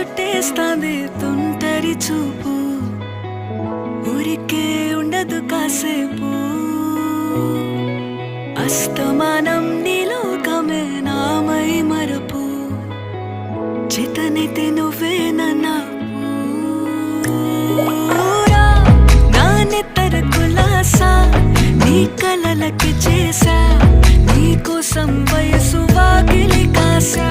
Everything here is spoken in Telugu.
చుట్టేస్తాంది తుంటరి చూపు ఊరికే ఉండదు కాసేపు అస్తమానం నీలోకమే నామై మరపు చేతనైతే నువ్వే నా నెత్తర కులాసా నీ కలలకి చేసా నీ కోసం వయసు వాకిలి కాసా